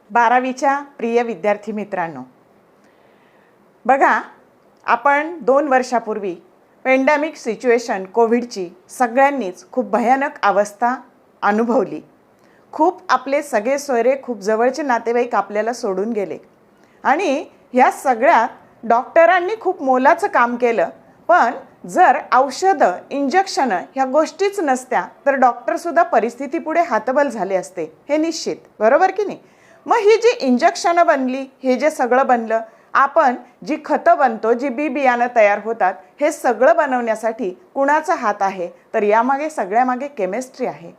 बारावीच्या प्रिय विद्यार्थी मित्रांनो, बघा, आपण 2 वर्षापूर्वी पेंडेमिक सिच्युएशन कोविडची सगळ्यांनीच खूप भयानक अवस्था अनुभवली. खूप आपले सगळे सोयरे, खूप जवळचे नातेवाईक आपल्याला सोडून गेले आणि ह्या सगळ्यात डॉक्टरांनी खूप मोलाचं काम केलं. पण जर औषधं, इंजेक्शनं ह्या गोष्टीच नसत्या तर डॉक्टरसुद्धा परिस्थितीपुढे हातबल झाले असते, हे निश्चित. बरोबर की नाही? मग ही जी इंजेक्शनं बनली, हे जे सगळं बनलं, आपण जी खतं बनतो, जी बी बियाणं तयार होतात, हे सगळं बनवण्यासाठी कुणाचा हात आहे? तर यामागे सगळ्यामागे केमिस्ट्री आहे,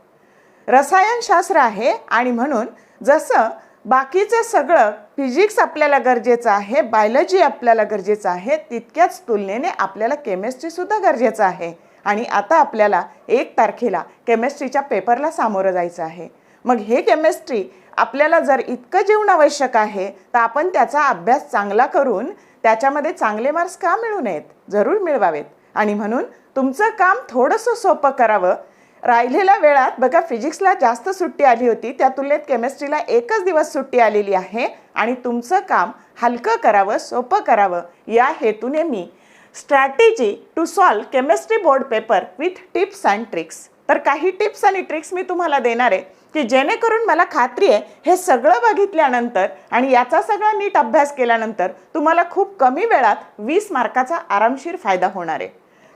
रसायनशास्त्र आहे. आणि म्हणून जसं बाकीचं सगळं फिजिक्स आपल्याला गरजेचं आहे, बायोलॉजी आपल्याला गरजेचं आहे, तितक्याच तुलनेने आपल्याला केमिस्ट्रीसुद्धा गरजेचं आहे. आणि आता आपल्याला 1 तारखेला केमिस्ट्रीच्या पेपरला सामोरं जायचं आहे. मग हे केमिस्ट्री आपल्याला जर इतकं जीवनावश्यक आहे तर आपण त्याचा अभ्यास चांगला करून त्याच्यामध्ये चांगले मार्क्स का मिळू नयेत? जरूर मिळवावेत. आणि म्हणून तुमचं काम थोडंसं सोपं करावं. राहिलेल्या वेळात बघा, फिजिक्सला जास्त सुट्टी आली होती, त्या तुलनेत केमिस्ट्रीला 1च दिवस सुट्टी आलेली आहे. आणि तुमचं काम हलकं करावं, सोपं करावं, या हेतूने मी strategy to solve chemistry board paper with tips and tricks, तर काही टिप्स आणि ट्रिक्स मी तुम्हाला देणार आहे की जेणेकरून मला खात्री आहे हे सगळं बघितल्यानंतर आणि याचा सगळा नीट अभ्यास केल्यानंतर तुम्हाला खूप कमी वेळात 20 मार्काचा आरामशीर फायदा होणार आहे.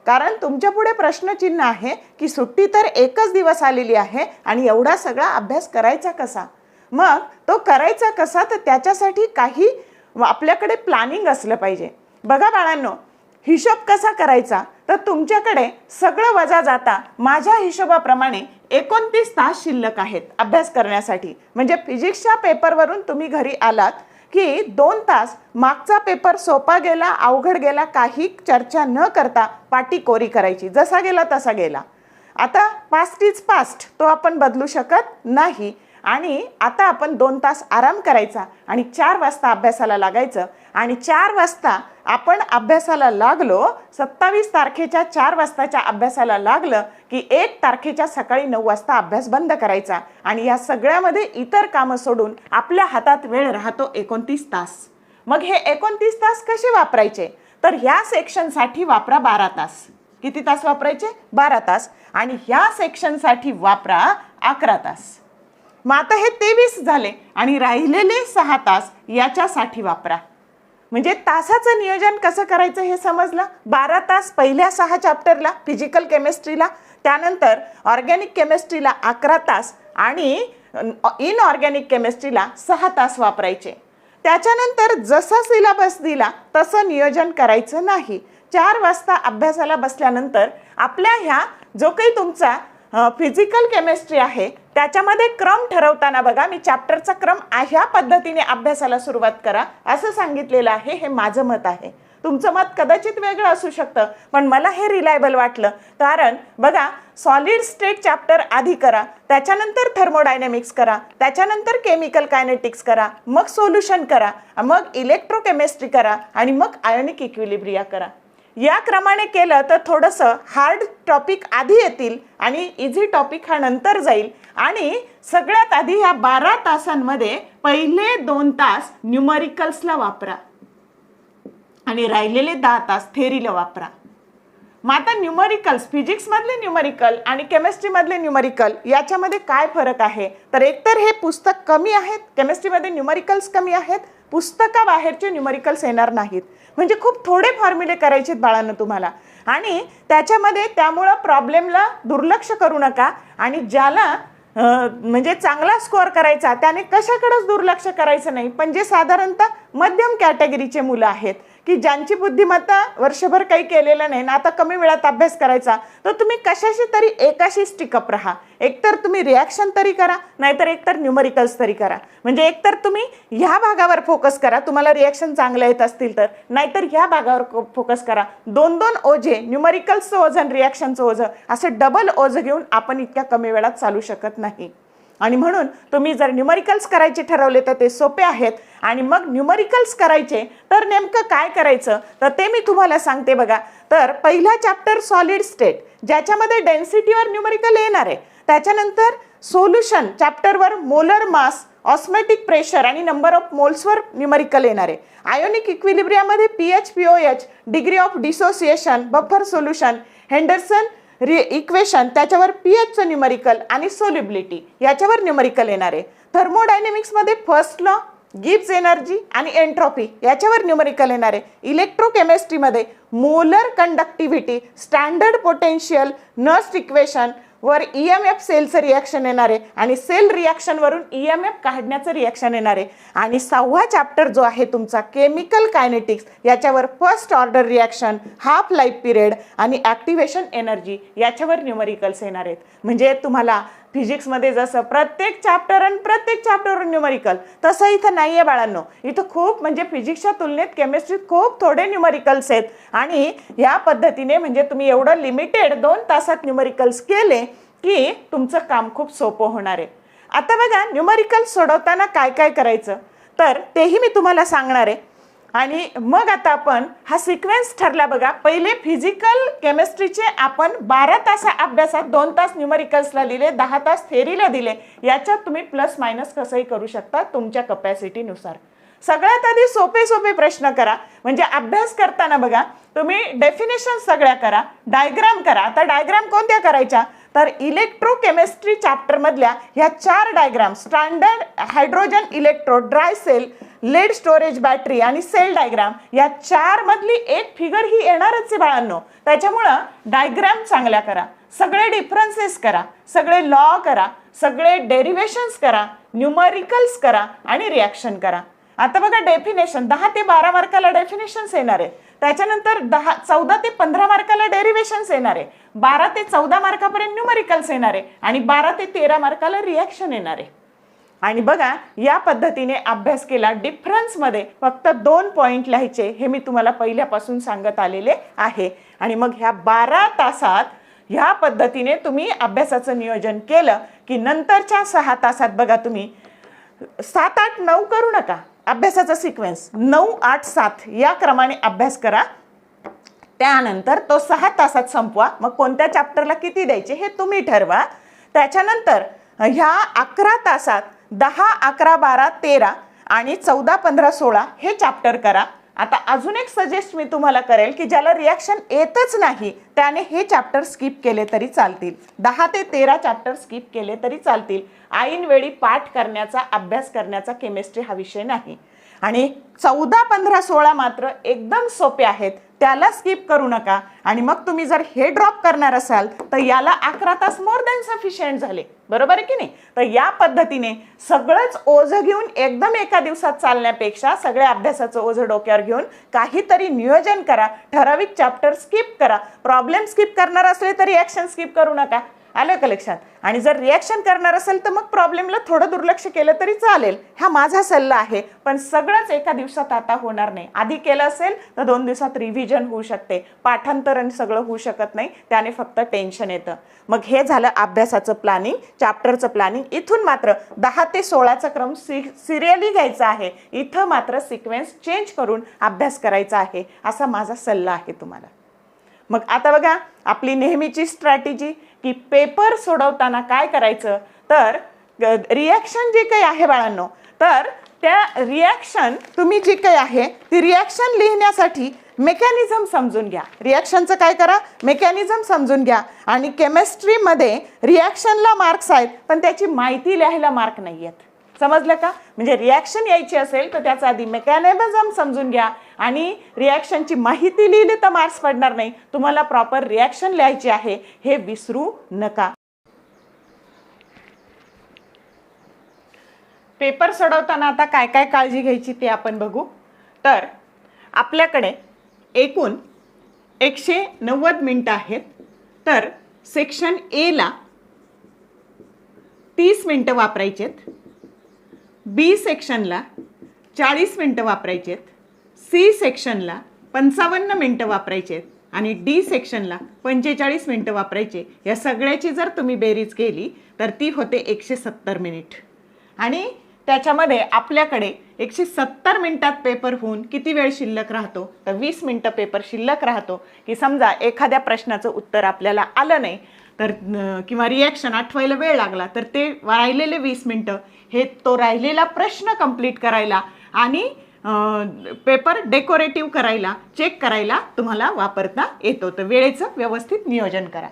कारण तुमच्यापुढे प्रश्नचिन्ह आहे की सुट्टी तर 1च दिवस आलेली आहे आणि एवढा सगळा अभ्यास करायचा कसा? मग तो करायचा कसा? तर त्याच्यासाठी काही आपल्याकडे प्लॅनिंग असलं पाहिजे. बघा बाळांनो, हिशोब कसा करायचा? तर तुमच्याकडे सगळं वजा जाता माझ्या हिशोबाप्रमाणे 29 तास शिल्लक आहेत अभ्यास करण्यासाठी. म्हणजे फिजिक्सच्या पेपरवरून तुम्ही घरी आलात की 2 तास मागचा पेपर सोपा गेला, अवघड गेला, काही चर्चा न करता पाटी कोरी करायची, जसा गेला तसा गेला. आता पास्ट इज पास्ट, तो आपण बदलू शकत नाही. आणि आता आपण 2 तास आराम करायचा आणि 4 वाजता अभ्यासाला लागायचं. आणि 4 वाजता आपण अभ्यासाला लागलो, 27 तारखेच्या 4 वाजताच्या अभ्यासाला लागलं की 1 तारखेच्या सकाळी 9 वाजता अभ्यास बंद करायचा. आणि या सगळ्यामध्ये इतर कामं सोडून आपल्या हातात वेळ राहतो 29 तास. मग हे 29 तास कसे वापरायचे? तर ह्या सेक्शनसाठी वापरा 12 तास. किती तास वापरायचे? 12 तास. आणि ह्या सेक्शनसाठी वापरा 11 तास. मग आता हे 23 झाले आणि राहिलेले 6 तास याच्यासाठी वापरा. म्हणजे तासाचं नियोजन कसं करायचं हे समजलं. 12 तास पहिल्या 6 चॅप्टरला फिजिकल केमिस्ट्रीला, त्यानंतर ऑर्गॅनिक केमिस्ट्रीला 11 तास आणि इनऑर्गॅनिक केमिस्ट्रीला 6 तास वापरायचे. त्याच्यानंतर जसा सिलेबस दिला तसं नियोजन करायचं नाही. 4 वाजता अभ्यासाला बसल्यानंतर आपल्या ह्या जो काही तुमचा फिजिकल केमिस्ट्री आहे त्याच्यामध्ये क्रम ठरवताना बघा, मी चॅप्टरचा क्रम ह्या पद्धतीने अभ्यासाला सुरुवात करा असं सांगितलेलं आहे. हे माझं मत आहे. तुमचं मत कदाचित वेगळं असू शकतं, पण मला हे रिलायबल वाटलं. कारण बघा, सॉलिड स्टेट चॅप्टर आधी करा, त्याच्यानंतर थर्मोडायनॅमिक्स करा, त्याच्यानंतर केमिकल कायनेटिक्स करा, मग सोल्युशन करा, मग इलेक्ट्रोकेमिस्ट्री करा आणि मग आयोनिक इक्विलिब्रिया करा. या क्रमाने केलं तर थोडंसं हार्ड टॉपिक आधी येतील आणि इझी टॉपिक हा नंतर जाईल. आणि सगळ्यात आधी ह्या 12 तासांमध्ये पहिले 2 तास न्यूमरिकल्सला वापरा आणि राहिलेले 10 तास थेरीला वापरा. मग आता न्यूमरिकल्स, फिजिक्समधले न्यूमरिकल आणि केमिस्ट्रीमधले न्यूमरिकल याच्यामध्ये काय फरक आहे? तर एकतर हे पुस्तक कमी आहेत, केमिस्ट्रीमध्ये न्यूमरिकल्स कमी आहेत, पुस्तकाबाहेरचे न्यूमरिकल्स येणार नाहीत. म्हणजे खूप थोडे फॉर्म्युले करायचे बाळांनो तुम्हाला. आणि त्याच्यामध्ये त्यामुळं प्रॉब्लेमला दुर्लक्ष करू नका. आणि ज्याला म्हणजे चांगला स्कोअर करायचा त्याने कशाकडेच दुर्लक्ष करायचं नाही. पण जे साधारणतः मध्यम कॅटेगरीचे मुलं आहेत की ज्यांची बुद्धिमत्ता वर्षभर काही केलेलं नाही ना, आता कमी वेळात अभ्यास करायचा, तर तुम्ही कशाशी तरी एकाशी स्टिकअप राहा. एकतर तुम्ही रिॲक्शन तरी करा, नाहीतर एकतर न्यूमरिकल्स तरी करा. म्हणजे एकतर तुम्ही ह्या भागावर फोकस करा, तुम्हाला रिॲक्शन चांगले येत असतील तर, नाहीतर ह्या भागावर फोकस करा. 2-2 ओझे, न्यूमरिकल्सचं ओझं आणि रिॲक्शनचं ओझं, असं डबल ओझं घेऊन आपण इतक्या कमी वेळात चालू शकत नाही. आणि म्हणून तुम्ही जर न्यूमरिकल्स करायचे ठरवले तर ते सोपे आहेत. आणि मग न्यूमरिकल्स करायचे तर नेमकं काय करायचं तर ते मी तुम्हाला सांगते बघा. तर पहिला चॅप्टर सॉलिड स्टेट, ज्याच्यामध्ये डेन्सिटीवर न्यूमरिकल येणार आहे. त्याच्यानंतर सोल्युशन चॅप्टरवर मोलर मास, ऑस्मॅटिक प्रेशर आणि नंबर ऑफ मोल्सवर न्यूमरिकल येणार आहे. आयोनिक इक्विलिब्रियामध्ये pH, pOH, degree of dissociation, buffer solution, Henderson equation त्याच्यावर पीएचचं न्यूमरिकल आणि सोल्युबिलिटी याच्यावर न्यूमरिकल येणार आहे. थर्मोडायनेमिक्समध्ये फर्स्ट लॉ, गिब्स एनर्जी आणि एंट्रोपी याच्यावर न्यूमरिकल येणार आहे. इलेक्ट्रोकेमिस्ट्रीमध्ये molar conductivity, standard potential, Nernst equation वर EMF सेलचं रिॲक्शन येणार आहे आणि सेल रिॲक्शनवरून EMF काढण्याचं रिॲक्शन येणार आहे. आणि 6वा चॅप्टर जो आहे तुमचा केमिकल कायनेटिक्स याच्यावर first order reaction, half life period आणि ॲक्टिव्हेशन एनर्जी याच्यावर न्यूमरिकल्स येणार आहेत. म्हणजे तुम्हाला फिजिक्समध्ये जसं प्रत्येक चॅप्टर आणि प्रत्येक चॅप्टरवर न्यूमरिकल, तसं इथं नाही आहे बाळांनो. इथं खूप म्हणजे फिजिक्सच्या तुलनेत केमिस्ट्रीत खूप थोडे न्यूमरिकल्स आहेत. आणि या पद्धतीने म्हणजे तुम्ही एवढं लिमिटेड 2 तासात न्यूमरिकल्स केले की तुमचं काम खूप सोपं होणार आहे. आता बघा न्यूमरिकल्स सोडवताना काय काय करायचं तर तेही मी तुम्हाला सांगणार आहे. आणि मग आता आपण हा सिक्वेन्स ठरला बघा. पहिले फिजिकल केमिस्ट्रीचे आपण 12 तास अभ्यासात 2 तास न्यूमरिकल्सला दिले, 10 तास थेअरीला दिले. याच्यात तुम्ही प्लस मायनस कसंही करू शकता तुमच्या कपॅसिटीनुसार. सगळ्यात आधी सोपे सोपे प्रश्न करा. म्हणजे अभ्यास करताना बघा तुम्ही डेफिनेशन सगळ्या करा, डायग्राम करा. आता डायग्राम कोणत्या करायच्या तर इलेक्ट्रोकेमिस्ट्री चॅप्टरमधल्या ह्या 4 diagram, standard hydrogen electrode, dry cell, lead storage battery आणि सेल डायग्राम, या 4 मधली एक फिगर ही येणारच आहे बाळांनो. त्याच्यामुळं डायग्राम चांगल्या करा, सगळे डिफरन्सेस करा, सगळे लॉ करा, सगळे डेरिव्हेशन्स करा, न्यूमरिकल्स करा आणि रिॲक्शन करा. आता बघा डेफिनेशन 10 ते 12 मार्काला डेफिनेशन्स येणार आहे. त्याच्यानंतर 14 ते 15 मार्काला डेरिव्हेशन्स येणार आहे. 12 ते 14 मार्कापर्यंत न्यूमरिकल्स येणार आहे आणि 12 ते 13 मार्काला रिॲक्शन येणार आहे. आणि बघा या पद्धतीने अभ्यास केला. डिफरन्समध्ये फक्त 2 पॉईंट लिहायचे, हे मी तुम्हाला पहिल्यापासून सांगत आलेले आहे. आणि मग ह्या 12 तासात ह्या पद्धतीने तुम्ही अभ्यासाचं नियोजन केलं की नंतरच्या 6 तासात बघा तुम्ही 7, 8, 9 करू नका. अभ्यासाचा सिक्वेन्स 9, 8, 7 या क्रमाने अभ्यास करा. त्यानंतर तो 6 तासात संपवा. मग कोणत्या चॅप्टरला किती द्यायचे हे तुम्ही ठरवा. त्याच्यानंतर ह्या 11 तासात 10, 11, 12, 13 आणि 14, 15, 16 हे चॅप्टर करा. आता अजून एक सजेस्ट मी तुम्हाला करेल की ज्याला रिॲक्शन येतच नाही त्याने हे चॅप्टर स्किप केले तरी चालतील. 10 ते 13 चॅप्टर स्किप केले तरी चालतील. ऐनवेळी पाठ करण्याचा, अभ्यास करण्याचा केमिस्ट्री हा विषय नाही. आणि 14, 15, 16 मात्र एकदम सोपे आहेत, त्याला स्किप करू नका. आणि मग तुम्ही जर हे ड्रॉप करणार असाल तर याला 11 तास मोर दॅन सफिशियंट झाले, बरोबर आहे की नाही. तर या पद्धतीने सगळंच ओझं घेऊन एकदम एका दिवसात चालण्यापेक्षा सगळ्या अभ्यासाचं ओझं डोक्यावर घेऊन काहीतरी नियोजन करा. ठराविक चॅप्टर स्किप करा. प्रॉब्लेम स्किप करणार असले तर रिॲक्शन स्किप करू नका. आलं का लक्षात. आणि जर रिॲक्शन करणार असेल तर मग प्रॉब्लेमला थोडं दुर्लक्ष केलं तरी चालेल, हा माझा सल्ला आहे. पण सगळंच एका दिवसात आता होणार नाही. आधी केलं असेल तर 2 दिवसात रिव्हिजन होऊ शकते, पाठांतर आणि सगळं होऊ शकत नाही, त्याने फक्त टेन्शन येतं. मग हे झालं अभ्यासाचं प्लॅनिंग, चॅप्टरचं प्लॅनिंग. इथून मात्र 10 ते 16चा क्रम सिरियली घ्यायचा आहे. इथं मात्र सिक्वेन्स चेंज करून अभ्यास करायचा आहे, असा माझा सल्ला आहे तुम्हाला. मग आता बघा आपली नेहमीची स्ट्रॅटेजी की पेपर सोडवताना काय करायचं तर रिॲक्शन जे काही आहे बाळांनो, तर त्या रिॲक्शन तुम्ही जी काही आहे ती रिॲक्शन लिहिण्यासाठी मेकॅनिझम समजून घ्या. रिॲक्शनचं काय करा, मेकॅनिझम समजून घ्या. आणि केमिस्ट्रीमध्ये रिॲक्शनला मार्क्स आहेत पण त्याची माहिती लिहायला मार्क नाही आहेत. समजलं का. म्हणजे रिॲक्शन यायची असेल तर त्याचा आधी मेकॅनिझम समजून घ्या आणि रिॲक्शनची माहिती लिहिली तर मार्क्स पडणार नाही. तुम्हाला प्रॉपर रिॲक्शन लिहायची आहे हे विसरू नका. पेपर सोडवताना आता काय काय काळजी घ्यायची ते आपण बघू. तर आपल्याकडे एकूण 190 मिनिटं आहेत. तर सेक्शन ए ला 30 मिनिटं वापरायचे आहेत, बी सेक्शनला 40 मिनिटं वापरायचे आहेत, सी सेक्शनला 55 मिनिटं वापरायचे आहेत आणि डी सेक्शनला 45 मिनिटं वापरायचे. या सगळ्याची जर तुम्ही बेरीज केली तर ती होते 170 मिनिट. आणि त्याच्यामध्ये आपल्याकडे 170 मिनिटात पेपर होऊन किती वेळ शिल्लक राहतो, तर 20 मिनिटं पेपर शिल्लक राहतो. की समजा एखाद्या प्रश्नाचं उत्तर आपल्याला आलं नाही तर किंवा रिॲक्शन आठवायला वेळ लागला तर ते राहिलेले 20 मिनिटं हे तो राहिलेला प्रश्न कंप्लीट करायला आणि पेपर डेकोरेटिव्ह करायला, चेक करायला तुम्हाला वापरता येतो. तर वेळेचं व्यवस्थित नियोजन करा.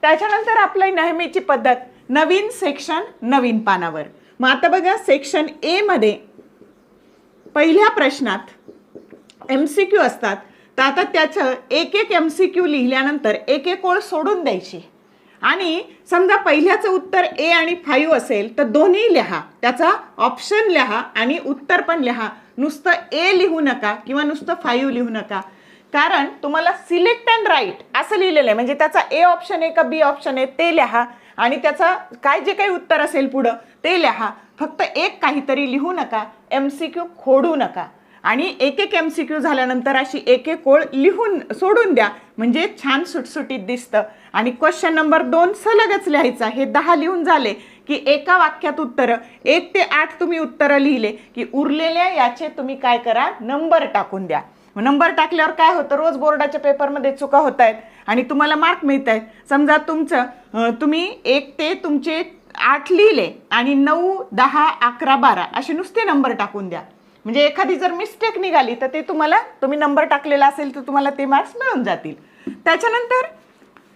त्याच्यानंतर आपली नेहमीची पद्धत, नवीन सेक्शन नवीन पानावर. मग आता बघा, सेक्शन ए मध्ये पहिल्या प्रश्नात MCQ असतात. तर आता त्याचं एक एक MCQ लिहिल्यानंतर एक एक ओळ सोडून द्यायची. आणि समजा पहिल्याचं उत्तर ए आणि 5 असेल तर दोन्ही लिहा, त्याचा ऑप्शन लिहा आणि उत्तर पण लिहा. नुसतं ए लिहू नका किंवा नुसतं 5 लिहू नका. कारण तुम्हाला सिलेक्ट अँड राईट असं लिहिलेलं आहे, म्हणजे त्याचा ए ऑप्शन आहे का बी ऑप्शन आहे ते लिहा आणि त्याचा काय जे काही उत्तर असेल पुढं ते लिहा. फक्त एक काहीतरी लिहू नका, MCQ खोडू नका. आणि एक एक MCQ झाल्यानंतर अशी एक एक ओळ लिहून सोडून द्या, म्हणजे छान सुटसुटीत दिसतं. आणि क्वेश्चन नंबर 2 सलगच लिहायचा. हे 10 लिहून झाले की एका वाक्यात उत्तरं 1 ते 8 तुम्ही उत्तरं लिहिले की उरलेल्या याचे तुम्ही काय करा, नंबर टाकून द्या. नंबर टाकल्यावर काय होतं, रोज बोर्डाच्या पेपरमध्ये चुका होत आहेत आणि तुम्हाला मार्क मिळत आहेत. समजा तुम्ही 1 ते तुमचे 8 लिहिले आणि 9, 10, 11, 12 असे नुसते नंबर टाकून द्या. म्हणजे एखादी जर मिस्टेक निघाली तर ते तुम्ही नंबर टाकलेला असेल तर तुम्हाला ते मार्क्स मिळून जातील. त्याच्यानंतर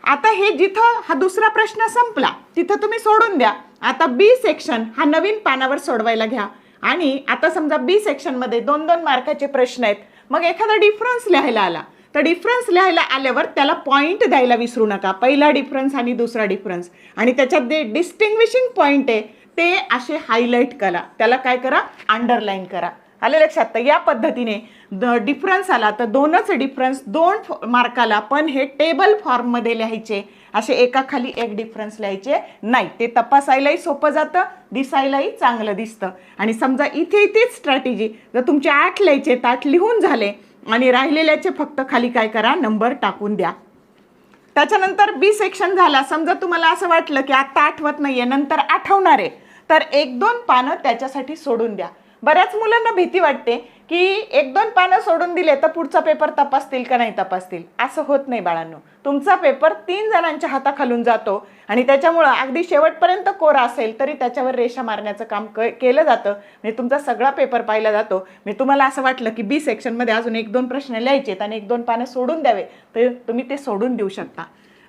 आता हे जिथं हा दुसरा प्रश्न संपला तिथं तुम्ही सोडून द्या. आता बी सेक्शन हा नवीन पानावर सोडवायला घ्या. आणि आता समजा बी सेक्शनमध्ये 2-2 मार्काचे प्रश्न आहेत. मग एखादा डिफरन्स लिहायला आला तर डिफरन्स लिहायला आल्यावर त्याला पॉईंट द्यायला विसरू नका. पहिला डिफरन्स आणि दुसरा डिफरन्स आणि त्याच्यात जे डिस्टिंग्विशिंग पॉईंट आहे ते असे हायलाईट करा, त्याला काय करा, अंडरलाईन करा. आले लक्षात. तर या पद्धतीने डिफरन्स आला तर 2च डिफरन्स 2 मार्काला, पण हे टेबल फॉर्ममध्ये लिहायचे. असे एकाखाली एक डिफरन्स लिहायचे नाही. ते तपासायलाही सोपं जातं, दिसायलाही चांगलं दिसतं. आणि समजा इथेच स्ट्रॅटेजी, जर तुमचे 8 लिहायचे तर 8 लिहून झाले आणि राहिलेल्याचे फक्त खाली काय करा, नंबर टाकून द्या. त्याच्यानंतर बी सेक्शन झाला. समजा तुम्हाला असं वाटलं की आता आठवत नाहीये, नंतर आठवणार आहे, तर 1-2 पानं त्याच्यासाठी सोडून द्या. बऱ्याच मुलांना भीती वाटते की 1-2 पानं सोडून दिले तर पुढचा पेपर तपासतील का नाही तपासतील. असं होत नाही बाळांनो. तुमचा पेपर 3 जणांच्या हाताखालून जातो आणि त्याच्यामुळं अगदी शेवटपर्यंत कोरा असेल तरी त्याच्यावर रेषा मारण्याचं काम केलं जातं. म्हणजे तुमचा सगळा पेपर पाहिला जातो. म्हणजे तुम्हाला असं वाटलं की बी सेक्शनमध्ये अजून 1-2 प्रश्न लिहायचेत आणि 1-2 पानं सोडून द्यावे तर तुम्ही ते सोडून देऊ शकता.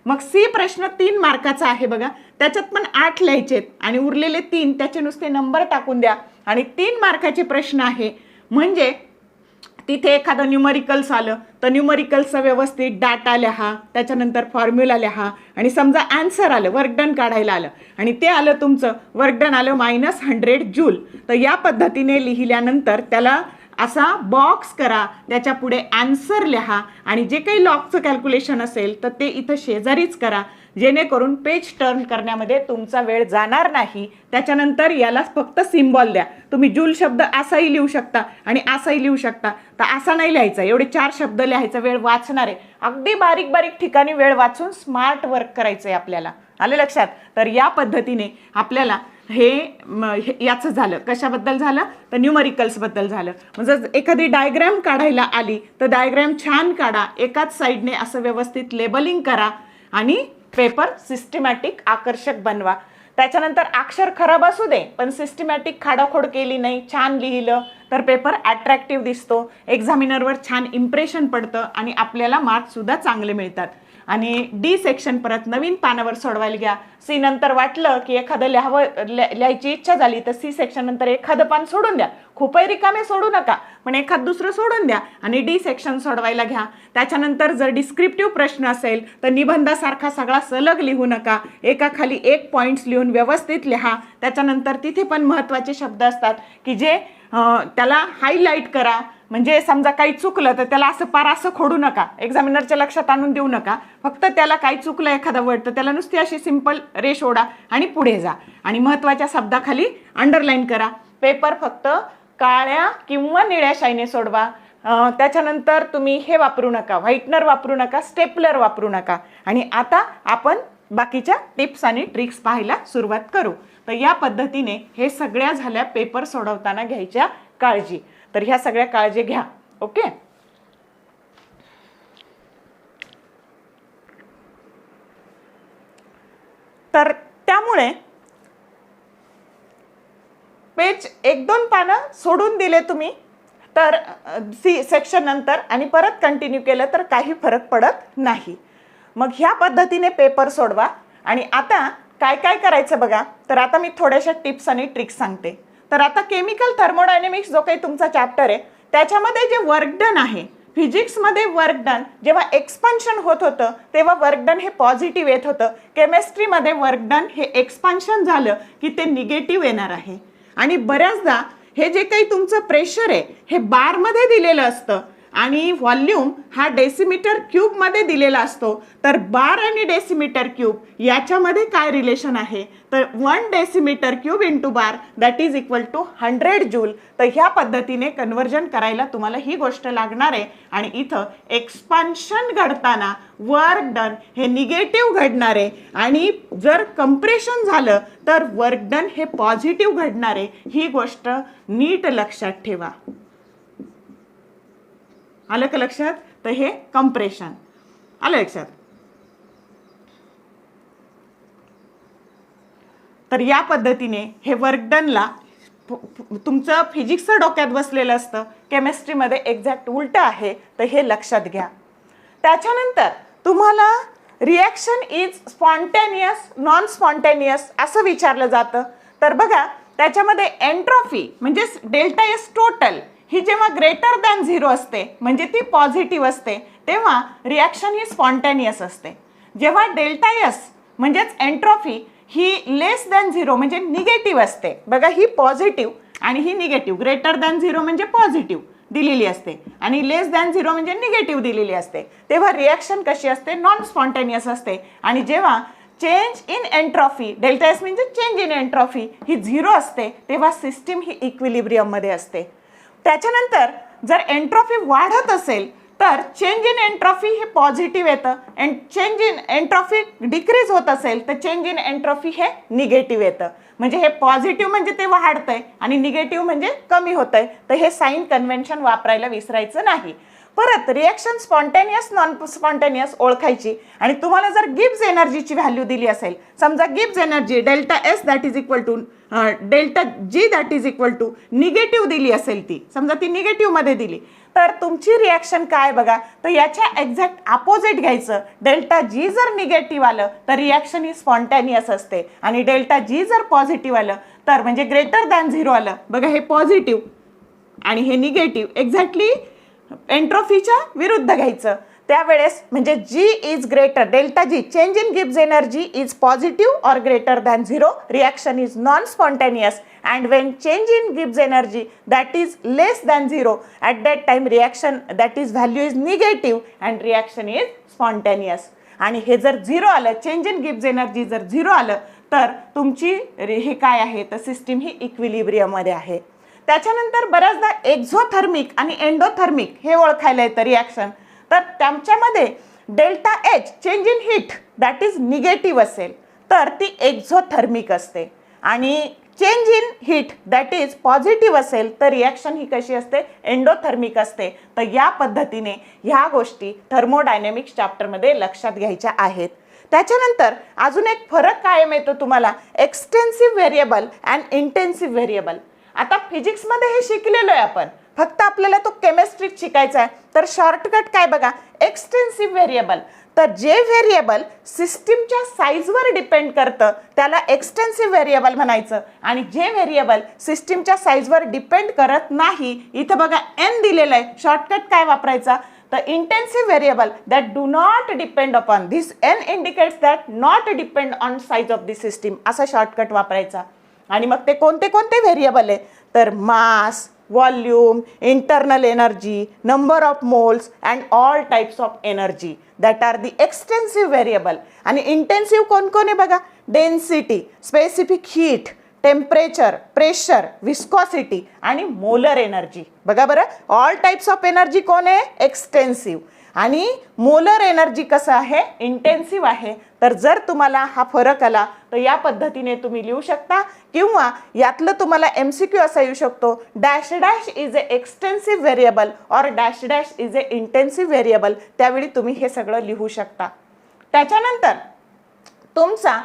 मग सी प्रश्न 3 मार्काचा आहे बघा. त्याच्यात पण 8 लिहायचेत आणि उरलेले 3 त्याचे नुसते नंबर टाकून द्या. आणि 3 मार्काचे प्रश्न आहे, म्हणजे तिथे एखादं न्यूमरिकल्स आलं तर न्यूमरिकल्सचा व्यवस्थित डाटा लिहा, त्याच्यानंतर फॉर्म्युला लिहा. आणि समजा आन्सर आलं, वर्कडन काढायला आलं आणि ते आलं तुमचं वर्कडन आलं -100 जूल, तर या पद्धतीने लिहिल्यानंतर त्याला असा बॉक्स करा, त्याच्या पुढे आन्सर लिहा आणि जे काही लॉगचं कॅल्क्युलेशन असेल तर ते इथं शेजारीच करा, जेणेकरून पेज टर्न करण्यामध्ये तुमचा वेळ जाणार नाही. त्याच्यानंतर याला फक्त सिम्बॉल द्या. तुम्ही जूल शब्द असाही लिहू शकता आणि असाही लिहू शकता. तर असा नाही लिहायचा, एवढे 4 शब्द लिहायचा, वेळ वाचणार आहे. अगदी बारीक बारीक ठिकाणी वेळ वाचून स्मार्ट वर्क करायचं आहे आपल्याला. आले लक्षात. तर या पद्धतीने आपल्याला याचं झालं. कशाबद्दल झालं तर न्यूमरिकल्सबद्दल झालं. म्हणजे एखादी डायग्रॅम काढायला आली तर डायग्रॅम छान काढा, एकाच साईडने असं व्यवस्थित लेबलिंग करा आणि पेपर सिस्टमॅटिक आकर्षक बनवा. त्याच्यानंतर अक्षर खराब असू दे पण सिस्टमॅटिक खाडाखोड केली नाही, छान लिहिलं तर पेपर अट्रॅक्टिव्ह दिसतो, एक्झामिनरवर छान इम्प्रेशन पडतं आणि आपल्याला मार्क्ससुद्धा चांगले मिळतात. आणि डी सेक्शन परत नवीन पानावर सोडवायला घ्या. सी नंतर वाटलं की एखादं लिहायची इच्छा झाली तर सी सेक्शन नंतर एखादं पान सोडून द्या. खूपही रिकामे सोडू नका, पण एखाद दुसरं सोडून द्या आणि डी सेक्शन सोडवायला घ्या. त्याच्यानंतर जर डिस्क्रिप्टिव्ह प्रश्न असेल तर निबंधासारखा सगळा सलग लिहू नका, एकाखाली एक पॉईंट्स लिहून व्यवस्थित लिहा. त्याच्यानंतर तिथे पण महत्त्वाचे शब्द असतात की जे त्याला हायलाईट करा. म्हणजे समजा काही चुकलं तर त्याला असं पार असं खोडू नका, एक्झामिनरच्या लक्षात आणून देऊ नका. फक्त त्याला काही चुकलं एखादा वर्ड तर त्याला नुसती अशी सिंपल रेष ओढा आणि पुढे जा आणि महत्त्वाच्या शब्दाखाली अंडरलाईन करा. पेपर फक्त काळ्या किंवा निळ्या शाईने सोडवा. त्याच्यानंतर तुम्ही हे वापरू नका, व्हाईटनर वापरू नका, स्टेपलर वापरू नका. आणि आता आपण बाकीच्या टिप्स आणि ट्रिक्स पाहायला सुरुवात करू. तर या पद्धतीने हे सगळ्या झाल्या पेपर सोडवताना घ्यायच्या काळजी. तर ह्या सगळ्या काळजी घ्या. ओके. तर त्यामुळे पेज 1-2 पानं सोडून दिले तुम्ही तर सी सेक्शन नंतर आणि परत कंटिन्यू केलं तर काही फरक पडत नाही. मग ह्या पद्धतीने पेपर सोडवा. आणि आता काय काय करायचं बघा. तर आता मी थोड्याशा टिप्स आणि ट्रिक्स सांगते. तर आता केमिकल थर्मोडायनेमिक्स जो काही तुमचा चॅप्टर आहे त्याच्यामध्ये जे वर्क डन आहे, फिजिक्समध्ये वर्क डन जेव्हा एक्सपान्शन होत होतं तेव्हा वर्क डन हे पॉझिटिव्ह येत होतं. केमिस्ट्रीमध्ये वर्क डन हे एक्सपान्शन झालं की ते निगेटिव्ह येणार आहे. आणि बऱ्याचदा हे जे काही तुमचं प्रेशर आहे हे बारमध्ये दिलेलं असतं आणि व्हॉल्यूम हा डेसिमीटर क्यूबमध्ये दिलेला असतो. तर बार आणि डेसिमीटर क्यूब याच्यामध्ये काय रिलेशन आहे तर 1 decimetre cube into bar that is equal to 100 joule. तर ह्या पद्धतीने कन्व्हर्जन करायला तुम्हाला ही गोष्ट लागणार आहे. आणि इथं एक्सपान्शन घडताना वर्क डन हे निगेटिव्ह घडणार आहे आणि जर कंप्रेशन झालं तर वर्क डन हे पॉझिटिव्ह घडणार आहे. ही गोष्ट नीट लक्षात ठेवा. आलं का लक्षात. तर हे कंप्रेशन आलं लक्षात. तर या पद्धतीने हे वर्क डनला तुमचं फिजिक्सचं डोक्यात बसलेलं असतं, केमिस्ट्रीमध्ये एक्झॅक्ट उलट आहे. तर हे लक्षात घ्या. त्याच्यानंतर तुम्हाला reaction is spontaneous non spontaneous असं विचारलं जातं. तर बघा त्याच्यामध्ये एंट्रोफी म्हणजे डेल्टा एस टोटल ही जेव्हा ग्रेटर दॅन 0 असते म्हणजे ती पॉझिटिव्ह असते तेव्हा रिॲक्शन ही स्पॉन्टेनियस असते. जेव्हा डेल्टा एस म्हणजेच एंट्रोफी ही लेस दॅन 0 म्हणजे निगेटिव्ह असते. बघा ही पॉझिटिव्ह आणि ही निगेटिव्ह. ग्रेटर दॅन 0 म्हणजे पॉझिटिव्ह दिलेली असते आणि लेस दॅन 0 म्हणजे निगेटिव्ह दिलेली असते. तेव्हा रिॲक्शन कशी असते नॉन स्पॉन्टेनियस असते. आणि जेव्हा change in entropy delta S म्हणजे चेंज इन एंट्रॉफी ही 0 असते तेव्हा सिस्टीम ही इक्विलिब्रियममध्ये असते. त्याच्यानंतर जर एंट्रॉफी वाढत असेल तर चेंज इन एंट्रॉफी हे पॉझिटिव्ह येतं. चेंज इन एंट्रॉफी डिक्रीज होत असेल तर चेंज इन एंट्रॉफी हे निगेटिव्ह येतं. म्हणजे हे पॉझिटिव्ह म्हणजे ते वाढतंय आणि निगेटिव्ह म्हणजे कमी होतंय. तर हे साइन कन्व्हेन्शन वापरायला विसरायचं नाही. परत रिॲक्शन स्पॉन्टेनियस नॉन स्पॉन्टेनियस ओळखायची. आणि तुम्हाला जर गिब्स एनर्जीची व्हॅल्यू दिली असेल, समजा Gibbs energy delta S that is equal to delta G that is equal to negative दिली असेल, ती समजा ती निगेटिव्हमध्ये दिली तर तुमची रिॲक्शन काय बघा. तर याच्या एक्झॅक्ट अपोजिट घ्यायचं. डेल्टा जी जर निगेटिव्ह आलं तर रिॲक्शन ही स्पॉन्टेनियस असते आणि डेल्टा जी जर पॉझिटिव्ह आलं तर म्हणजे ग्रेटर दॅन 0 आलं बघा हे पॉझिटिव्ह आणि हे निगेटिव्ह एक्झॅक्टली एंट्रोफीच्या विरुद्ध घ्यायचं. त्यावेळेस म्हणजे G is greater delta G change in Gibbs energy is positive or greater than 0 reaction is non spontaneous. and when change in Gibbs energy that is less than 0 at that time reaction that is value is negative and reaction is spontaneous. आणि हे जर 0 आलं change in Gibbs energy जर 0 आलं तर तुमची हे काय आहे तर सिस्टीम ही इक्विलिब्रियममध्ये आहे. त्याच्यानंतर बऱ्याचदा एक्झोथर्मिक आणि एंडोथर्मिक हे ओळखायला येतं रिॲक्शन. तर त्यांच्यामध्ये delta H change in heat that is negative असेल तर ती एक्झोथर्मिक असते आणि change in heat that is positive असेल तर रिॲक्शन ही कशी असते एंडोथर्मिक असते. तर या पद्धतीने ह्या गोष्टी थर्मोडायनेमिक्स चॅप्टरमध्ये लक्षात घ्यायच्या आहेत. त्याच्यानंतर अजून एक फरक कायम येतो तुम्हाला extensive variable and intensive variable. आता फिजिक्समध्ये हे शिकलेलो आहे आपण, फक्त आपल्याला तो केमिस्ट्रीत शिकायचा आहे. तर शॉर्टकट काय बघा एक्सटेन्सिव्ह व्हेरिएबल. तर जे व्हेरिएबल सिस्टीमच्या साईजवर डिपेंड करतं त्याला एक्सटेन्सिव्ह व्हेरिएबल म्हणायचं आणि जे व्हेरिएबल सिस्टीमच्या साईजवर डिपेंड करत नाही इथं बघा एन दिलेलं आहे, शॉर्टकट काय वापरायचा तर intensive variable that do not depend upon this an indicates that not depend on size of the system असा शॉर्टकट वापरायचा. आणि मग ते कोणते कोणते व्हेरिएबल आहे तर mass, volume, internal energy, number of moles and all types of energy that are the extensive variable. आणि इंटेन्सिव्ह कोण कोण आहे बघा density, specific heat, temperature, pressure, viscosity आणि मोलर एनर्जी. बघा बरं, ऑल टाइप्स ऑफ एनर्जी कोण आहे? एक्सटेन्सिव्ह. आणि मोलर एनर्जी कसं आहे? इंटेन्सिव्ह आहे. तर जर तुम्हाला हा फरक आला तर या पद्धतीने तुम्ही लिहू शकता, किंवा यातलं तुम्हाला MCQ असा येऊ शकतो, dash dash is a extensive variable और dash dash is a intensive variable. त्यावेळी तुम्ही हे सगळं लिहू शकता. त्याच्यानंतर तुमचा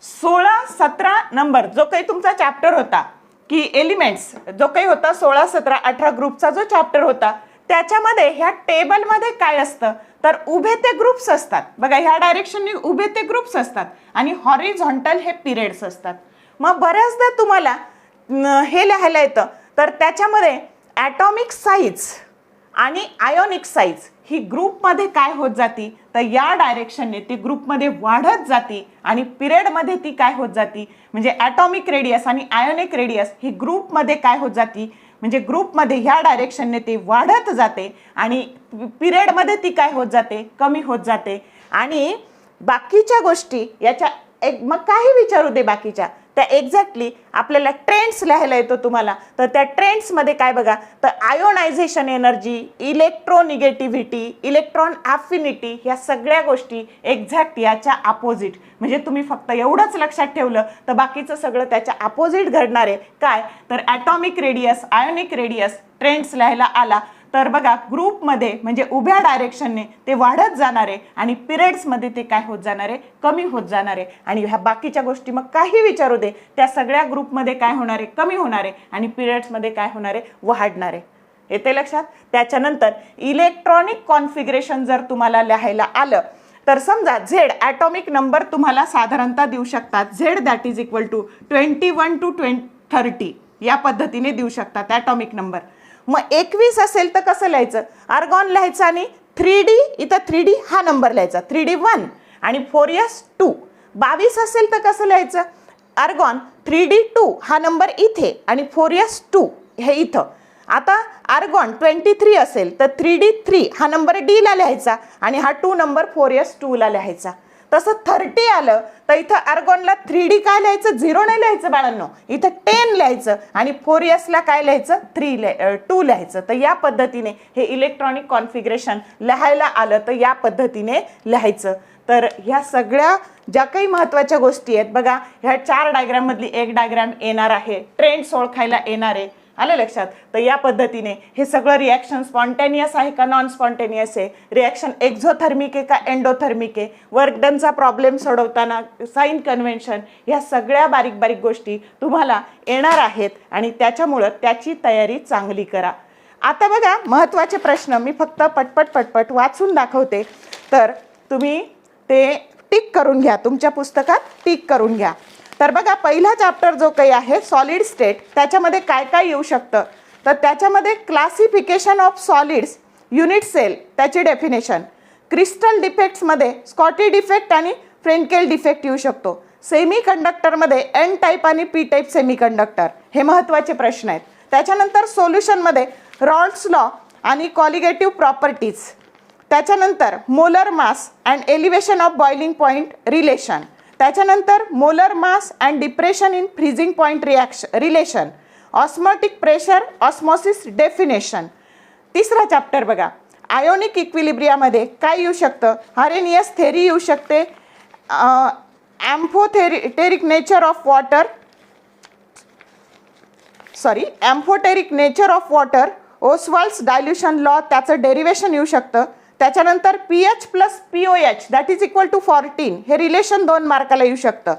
16-17 नंबर जो काही तुमचा चॅप्टर होता की एलिमेंट्स, जो काही होता 16-17-18 ग्रुपचा जो चॅप्टर होता, त्याच्यामध्ये ह्या टेबलमध्ये काय असतं तर उभे ते ग्रुप्स असतात. बघा, ह्या डायरेक्शनने उभे ते ग्रुप्स असतात आणि हॉरिझॉन्टल हे पिरियड्स असतात. मग बऱ्याचदा तुम्हाला हे लिहायला येतं, तर त्याच्यामध्ये ॲटॉमिक साईज आणि आयोनिक साईज ही ग्रुपमध्ये काय होत जाती तर या डायरेक्शनने ती ग्रुपमध्ये वाढत जाती आणि पिरियडमध्ये ती काय होत जाती म्हणजे ॲटॉमिक रेडियस आणि आयोनिक रेडियस ही ग्रुपमध्ये काय होत जाती म्हणजे ग्रुपमध्ये ह्या डायरेक्शनने ती वाढत जाते आणि पिरियडमध्ये ती काय होत जाते? कमी होत जाते. आणि बाकीच्या गोष्टी याच्या मग काही विचारू दे बाकीच्या, त्या एक्झॅक्टली आपल्याला ट्रेंड्स लिहायला येतो तुम्हाला. तर त्या ट्रेंड्समध्ये काय बघा, तर आयोनायझेशन एनर्जी, इलेक्ट्रोनिगेटिव्हिटी, इलेक्ट्रॉन ॲफिनिटी, ह्या सगळ्या गोष्टी एक्झॅक्ट याच्या अपोजिट. म्हणजे तुम्ही फक्त एवढंच लक्षात ठेवलं तर बाकीचं सगळं त्याच्या अपोजिट घडणार आहे. काय तर atomic radius, ionic radius trends लिहायला आला तर बघा, ग्रुपमध्ये म्हणजे उभ्या डायरेक्शनने ते वाढत जाणार आहे आणि पिरियड्समध्ये ते काय होत जाणार आहे? कमी होत जाणार आहे. आणि ह्या बाकीच्या गोष्टी मग काही विचारू दे, त्या सगळ्या ग्रुपमध्ये काय होणार आहे? कमी होणार आहे आणि पिरियड्समध्ये काय होणार आहे? वाढणार आहे. येते लक्षात? त्याच्यानंतर इलेक्ट्रॉनिक कॉन्फिगरेशन जर तुम्हाला लिहायला आलं तर समजा झेड ॲटॉमिक नंबर तुम्हाला साधारणतः देऊ शकतात. Z that is equal to 21 to 30 या पद्धतीने देऊ शकतात ॲटॉमिक नंबर. मग 21 असेल तर कसं लिहायचं? आर्गॉन लिहायचं आणि 3D, इथं 3D हा नंबर लिहायचा, 3D1 आणि 4s 2. 22 असेल तर कसं लिहायचं? आर्गॉन 3D2 हा नंबर इथे आणि 4s 2 हे इथं. आता आर्गॉन 23 असेल तर 3D3 हा नंबर D ला लिहायचा आणि हा 2 नंबर 4s 2 ला लिहायचा. तसं 30 आलं तर इथं आर्गॉनला 3D काय लिहायचं? 0 नाही लिहायचं बाळांनो, इथं 10 लिहायचं आणि 4s ला काय लिहायचं? 2 लिहायचं. तर या पद्धतीने हे इलेक्ट्रॉनिक कॉन्फिगरेशन लिहायला आलं तर या पद्धतीने लिहायचं. तर ह्या सगळ्या ज्या काही महत्त्वाच्या गोष्टी आहेत बघा, ह्या 4 डायग्राममधली एक डायग्राम येणार आहे, ट्रेंड्स ओळखायला येणार आहे. आलं लक्षात? तर या पद्धतीने हे सगळं रिॲक्शन स्पॉन्टेनियस आहे का नॉन स्पॉन्टेनियस आहे, रिॲक्शन एक्झोथर्मिक आहे का एंडोथर्मिक आहे, वर्क डनचा प्रॉब्लेम सोडवताना साइन कन्व्हेन्शन, ह्या सगळ्या बारीक बारीक गोष्टी तुम्हाला येणार आहेत आणि त्याच्यामुळं त्याची तयारी चांगली करा. आता बघा, महत्त्वाचे प्रश्न मी फक्त पटपट वाचून दाखवते, तर तुम्ही ते टिक करून घ्या, तुमच्या पुस्तकात टिक करून घ्या. तर बघा, पहिला चॅप्टर जो काही आहे सॉलिड स्टेट, त्याच्यामध्ये काय काय येऊ शकतं तर त्याच्यामध्ये classification of solids, unit cell त्याची डेफिनेशन, क्रिस्टल डिफेक्ट्समध्ये स्कॉटी डिफेक्ट आणि फ्रेंकेल डिफेक्ट येऊ शकतो, सेमी कंडक्टरमध्ये एन टाईप आणि पी टाईप सेमी कंडक्टर, हे महत्त्वाचे प्रश्न आहेत. त्याच्यानंतर सोल्युशनमध्ये रॉल्स लॉ आणि कॉलिगेटिव्ह प्रॉपर्टीज, त्याच्यानंतर molar mass and elevation of boiling point relation, त्याच्यानंतर molar mass and depression in freezing point relation, osmotic pressure osmosis definition. तिसरा चॅप्टर बघा, आयोनिक इक्विलिब्रियामध्ये काय येऊ शकतं? आरेनियस थेरी येऊ शकते, amphoteric nature of water, Ostwald's dilution law त्याचं डेरिवेशन येऊ शकतं. त्याच्यानंतर pH plus POH that is equal to 14 हे रिलेशन 2 मार्काला येऊ शकतं.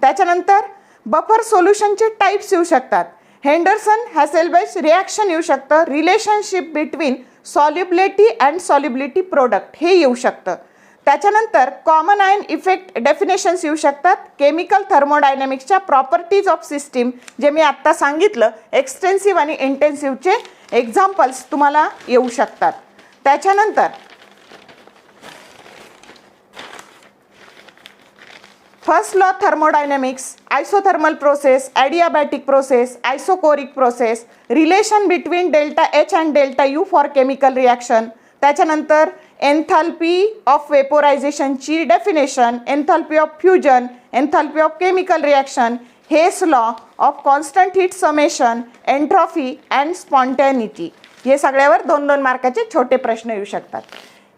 त्याच्यानंतर बफर सोल्युशनचे टाईप्स येऊ शकतात, हेंडरसन हॅसेलबॅच रिॲक्शन येऊ शकतं, relationship between solubility and solubility product हे येऊ शकतं. त्याच्यानंतर कॉमन आयन इफेक्ट डेफिनेशन्स येऊ शकतात, केमिकल थर्मोडायनॅमिक्सच्या प्रॉपर्टीज ऑफ सिस्टीम जे मी आत्ता सांगितलं, एक्सटेन्सिव्ह आणि इंटेन्सिव्हचे एक्झाम्पल्स तुम्हाला येऊ शकतात. त्याच्यानंतर first law thermodynamics, isothermal process, adiabatic process, isochoric process, relation between delta H and delta U for chemical reaction. त्याच्यानंतर एन्थाल्पी ऑफ वेपोरायझेशनची definition, enthalpy of fusion, enthalpy of chemical reaction, Hess law, of constant heat summation, entropy and spontaneity. हे सगळ्यावर 2-2 मार्काचे छोटे प्रश्न येऊ शकतात.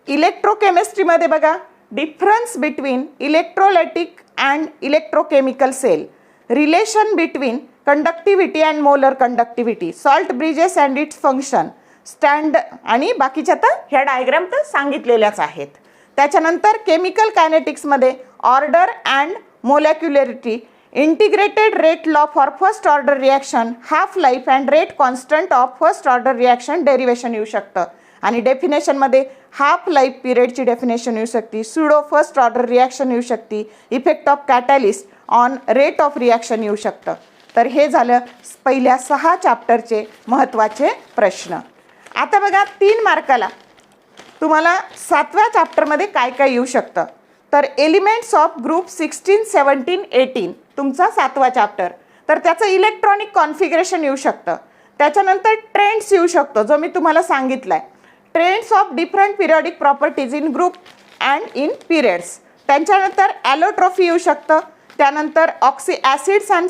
इलेक्ट्रोकेमिस्ट्रीमध्ये बघा, difference between electrolytic and electrochemical cell, relation between conductivity and molar conductivity, salt bridges and its function, stand आणि बाकीच्या तर ह्या डायग्राम तर सांगितलेल्याच आहेत. त्याच्यानंतर केमिकल कायनेटिक्समध्ये order and molecularity, integrated rate law for first order reaction, half life and rate constant of first order reaction derivation येऊ शकतं. आणि डेफिनेशनमध्ये हाफ लाईफ पिरियडची डेफिनेशन येऊ शकते, सुडो फर्स्ट ऑर्डर रिॲक्शन येऊ शकते, effect of catalyst on rate of reaction येऊ शकतं. तर हे झालं पहिल्या 6 चॅप्टरचे महत्त्वाचे प्रश्न. आता बघा 3 मार्काला तुम्हाला 7व्या चॅप्टरमध्ये काय काय येऊ शकतं. तर एलिमेंट्स ऑफ ग्रुप 16, 17, 18 तुमचा 7वा चॅप्टर. तर त्याचं इलेक्ट्रॉनिक कॉन्फिगरेशन येऊ शकतं. त्याच्यानंतर ट्रेंड्स येऊ शकतो, जो मी तुम्हाला सांगितलं आहे, trends of different periodic properties in group and in periods. त्यांच्यानंतर ॲलोट्रॉफी येऊ शकतं. त्यानंतर oxy acids and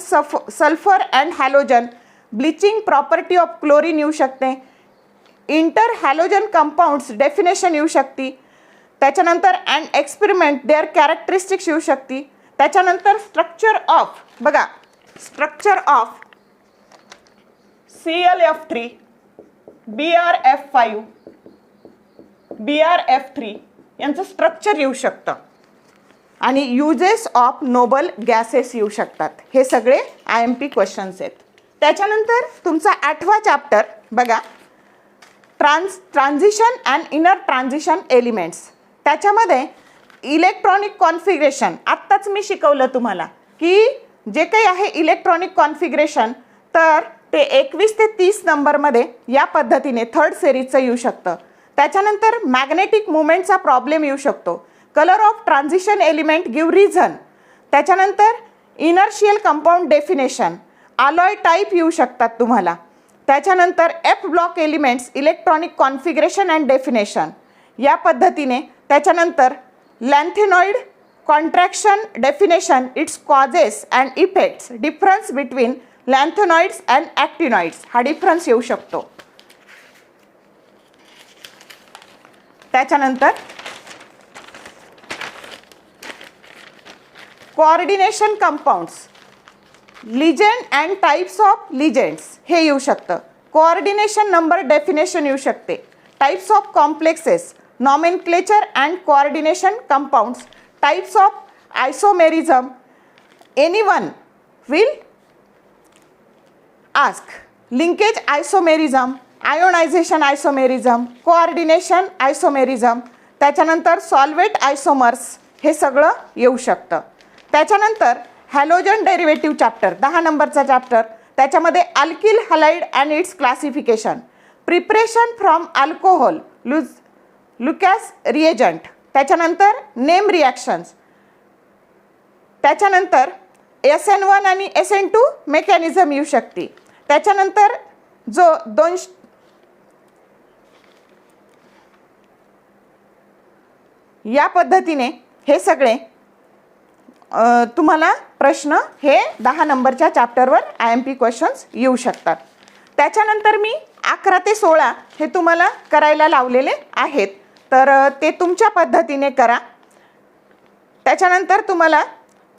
sulphur and halogen, bleaching property of chlorine येऊ शकते. इंटर हॅलोजन कंपाऊंड्स डेफिनेशन येऊ शकते. त्याच्यानंतर अँड एक्सपेरिमेंट देअर कॅरेक्टरिस्टिक्स येऊ शकते. त्याच्यानंतर स्ट्रक्चर ऑफ, बघा structure of ClF3, BrF5, BrF3 यांचं स्ट्रक्चर येऊ शकतं. आणि युजेस ऑफ नोबल गॅसेस येऊ शकतात. हे सगळे IMP क्वेश्चन्स आहेत. त्याच्यानंतर तुमचा 8वा चॅप्टर बघा, transition and inner transition elements. त्याच्यामध्ये इलेक्ट्रॉनिक कॉन्फिगरेशन आत्ताच मी शिकवलं तुम्हाला की जे काही आहे इलेक्ट्रॉनिक कॉन्फिगरेशन, तर ते 21 ते 30 नंबरमध्ये या पद्धतीने 3rd सिरीजचं येऊ शकतं. त्याच्यानंतर मॅग्नेटिक मुवमेंटचा प्रॉब्लेम येऊ शकतो. Colour of transition element give reason. त्याच्यानंतर inertial compound definition, alloy type येऊ शकतात तुम्हाला. त्याच्यानंतर F block elements, electronic configuration and definition या पद्धतीने. त्याच्यानंतर lanthanoid contraction definition, its causes and effects, difference between lanthanoids and actinoids, हा डिफरन्स येऊ शकतो. त्याच्यानंतर coordination compounds, ligand and types of ligands हे येऊ शकतं. कोऑर्डिनेशन नंबर डेफिनेशन येऊ शकते. Types of complexes, nomenclature and coordination compounds, types of isomerism. Anyone will ask. Linkage isomerism, ionisation isomerism, coordination isomerism. त्याच्यानंतर सॉल्वेट आयसोमर्स हे सगळं येऊ शकतं. त्याच्यानंतर हॅलोजन डेरिव्हेटिव्ह चॅप्टर 10 नंबरचा चॅप्टर. त्याच्यामध्ये alkyl halide and its classification, preparation from alcohol, Lucas reagent. त्याच्यानंतर name reactions. त्याच्यानंतर SN1 आणि SN2 मेकॅनिझम येऊ शकते. त्याच्यानंतर जो 2 या पद्धतीने हे सगळे तुम्हाला प्रश्न हे 10 नंबरच्या चॅप्टरवर IMP क्वेश्चन्स येऊ शकतात. त्याच्यानंतर मी 11 ते 16 हे तुम्हाला करायला लावलेले आहेत, तर ते तुमच्या पद्धतीने करा. त्याच्यानंतर तुम्हाला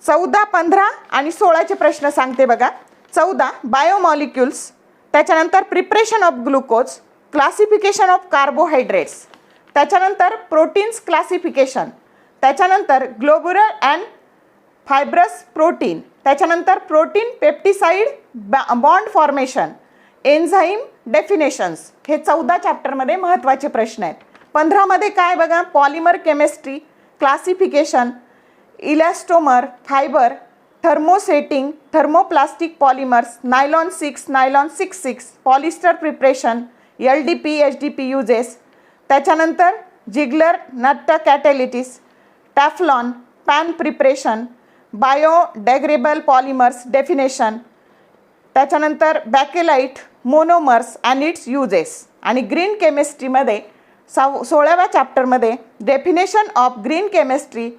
14, 15 आणि 16चे प्रश्न सांगते बघा. 14 बायोमॉलिक्युल्स. त्याच्यानंतर preparation of glucose, classification of carbohydrates. त्याच्यानंतर प्रोटीन्स क्लासिफिकेशन. त्याच्यानंतर ग्लोब्युलर अँड फायब्रस प्रोटीन. त्याच्यानंतर protein peptide bond formation, enzyme definitions. हे 14 चॅप्टरमध्ये महत्त्वाचे प्रश्न आहेत. 15मध्ये काय बघा, polymer chemistry, classification, elastomer, fibre, thermosetting, thermoplastic polymers, nylon 6, nylon 6, polyester preparation, LDP, HDP uses. त्याच्यानंतर Ziegler Natta catalysts, Teflon, PAN preparation, biodegradable polymers definition. त्याच्यानंतर Bakelite, monomers and its uses. आणि ग्रीन केमिस्ट्रीमध्ये 16व्या चॅप्टरमध्ये definition of green chemistry,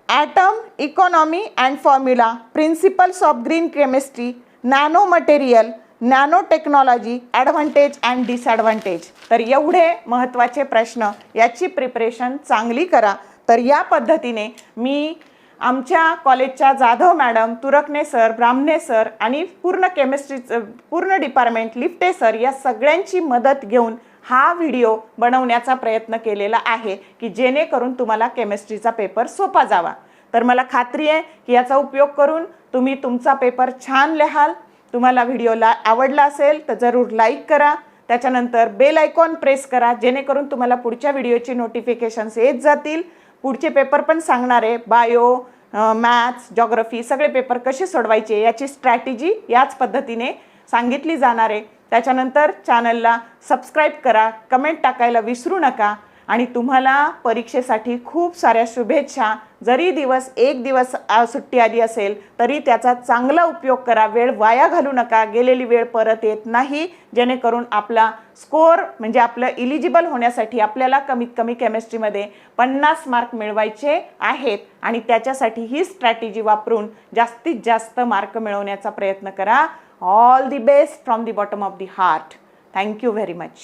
atom economy and formula, principles of green chemistry. Nanomaterial, nanotechnology, advantage and disadvantage. तर एवढे महत्त्वाचे प्रश्न, याची preparation चांगली करा. तर या पद्धतीने मी आमच्या कॉलेजच्या जाधव मॅडम, तुरकणे सर, ब्राह्मणे सर आणि पूर्ण केमिस्ट्रीचं पूर्ण डिपार्टमेंट, लिफ्टे सर या सगळ्यांची मदत घेऊन हा व्हिडिओ बनवण्याचा प्रयत्न केलेला आहे की जेणेकरून तुम्हाला केमिस्ट्रीचा पेपर सोपा जावा. तर मला खात्री आहे की याचा उपयोग करून तुम्ही तुमचा पेपर छान लिहाल. तुम्हाला व्हिडिओला आवडला असेल तर जरूर लाईक करा. त्याच्यानंतर बेल आयकॉन प्रेस करा जेणेकरून तुम्हाला पुढच्या व्हिडिओची नोटिफिकेशन्स येत जातील. पुढचे पेपर पण सांगणार आहे, बायो, मॅथ्स, जॉग्रफी सगळे पेपर कसे सोडवायचे याची स्ट्रॅटेजी याच पद्धतीने सांगितली जाणार आहे. त्याच्यानंतर चॅनलला सबस्क्राईब करा, कमेंट टाकायला विसरू नका आणि तुम्हाला परीक्षेसाठी खूप साऱ्या शुभेच्छा. जरी एक दिवस सुट्टी आली असेल तरी त्याचा चांगला उपयोग करा. वेळ वाया घालू नका, गेलेली वेळ परत येत नाही. जेणेकरून आपला स्कोअर म्हणजे आपलं इलिजिबल होण्यासाठी आपल्याला कमीत कमी केमिस्ट्रीमध्ये 50 मार्क मिळवायचे आहेत आणि त्याच्यासाठी ही स्ट्रॅटेजी वापरून जास्तीत जास्त मार्क मिळवण्याचा प्रयत्न करा. All the best from the bottom of the heart. Thank you very much.